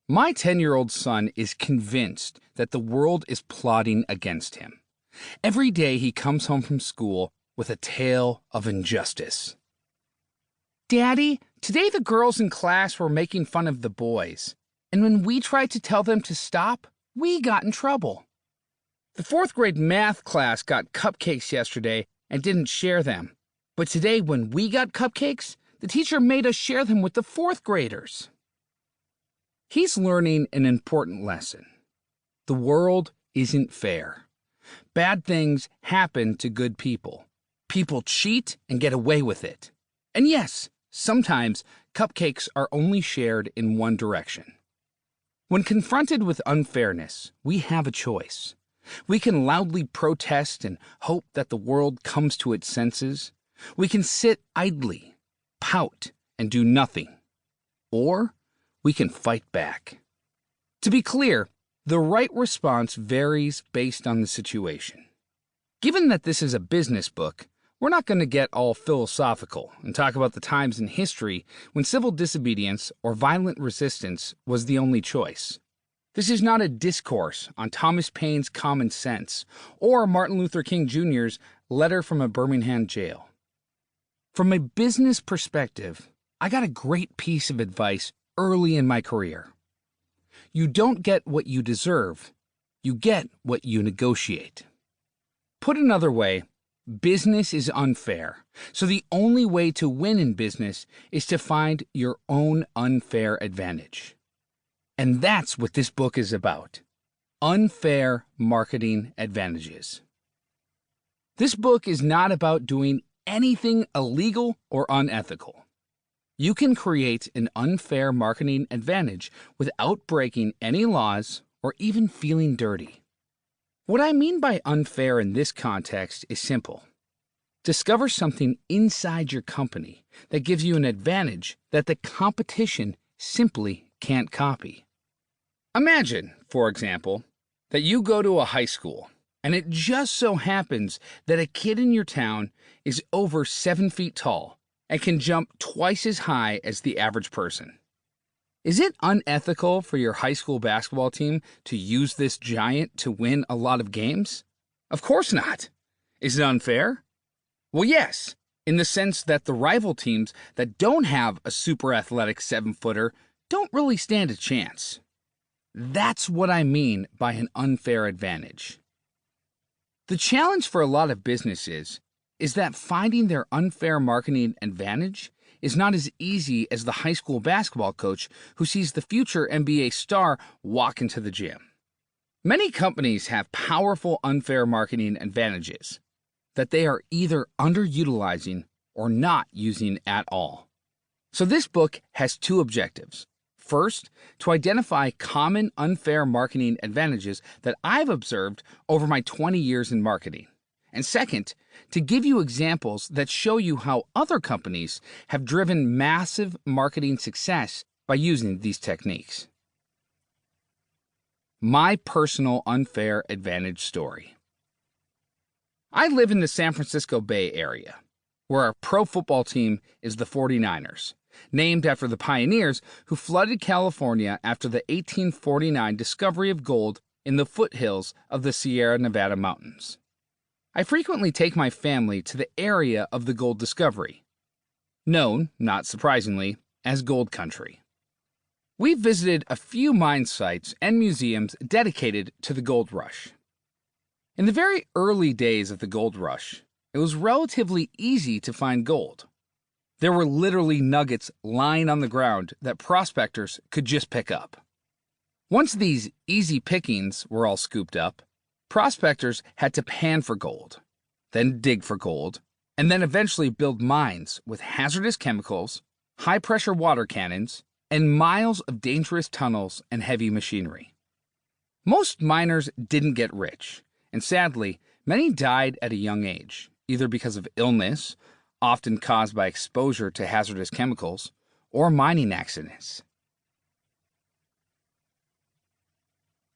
My 10-year-old son is convinced that the world is plotting against him. Every day he comes home from school with a tale of injustice. Daddy, today the girls in class were making fun of the boys, and when we tried to tell them to stop, we got in trouble. The fourth grade math class got cupcakes yesterday and didn't share them, but today when we got cupcakes, the teacher made us share them with the fourth graders. He's learning an important lesson. The world isn't fair. Bad things happen to good people. People cheat and get away with it. And yes, sometimes cupcakes are only shared in one direction. When confronted with unfairness, we have a choice. We can loudly protest and hope that the world comes to its senses. We can sit idly, pout, and do nothing. Or we can fight back. To be clear, the right response varies based on the situation. Given that this is a business book, we're not going to get all philosophical and talk about the times in history when civil disobedience or violent resistance was the only choice. This is not a discourse on Thomas Paine's Common Sense or Martin Luther King Jr.'s Letter from a Birmingham Jail. From a business perspective, I got a great piece of advice early in my career. You don't get what you deserve, you get what you negotiate. Put another way, business is unfair, so the only way to win in business is to find your own unfair advantage. And that's what this book is about. Unfair marketing advantages. This book is not about doing anything illegal or unethical. You can create an unfair marketing advantage without breaking any laws or even feeling dirty. What I mean by unfair in this context is simple. Discover something inside your company that gives you an advantage that the competition simply can't copy. Imagine, for example, that you go to a high school and it just so happens that a kid in your town is over 7 feet tall and can jump twice as high as the average person. Is it unethical for your high school basketball team to use this giant to win a lot of games? Of course not. Is it unfair? Well, yes, in the sense that the rival teams that don't have a super athletic 7-footer don't really stand a chance. That's what I mean by an unfair advantage. The challenge for a lot of businesses is that finding their unfair marketing advantage is not as easy as the high school basketball coach who sees the future NBA star walk into the gym. Many companies have powerful unfair marketing advantages that they are either underutilizing or not using at all. So this book has two objectives. First, to identify common unfair marketing advantages that I've observed over my 20 years in marketing. And second, to give you examples that show you how other companies have driven massive marketing success by using these techniques. My personal unfair advantage story. I live in the San Francisco Bay Area, where our pro football team is the 49ers, named after the pioneers who flooded California after the 1849 discovery of gold in the foothills of the Sierra Nevada mountains. I frequently take my family to the area of the gold discovery, known, not surprisingly, as Gold Country. We've visited a few mine sites and museums dedicated to the gold rush. In the very early days of the gold rush, it was relatively easy to find gold. There were literally nuggets lying on the ground that prospectors could just pick up. Once these easy pickings were all scooped up, prospectors had to pan for gold, then dig for gold, and then eventually build mines with hazardous chemicals, high-pressure water cannons, and miles of dangerous tunnels and heavy machinery. Most miners didn't get rich, and sadly, many died at a young age, either because of illness, often caused by exposure to hazardous chemicals, or mining accidents.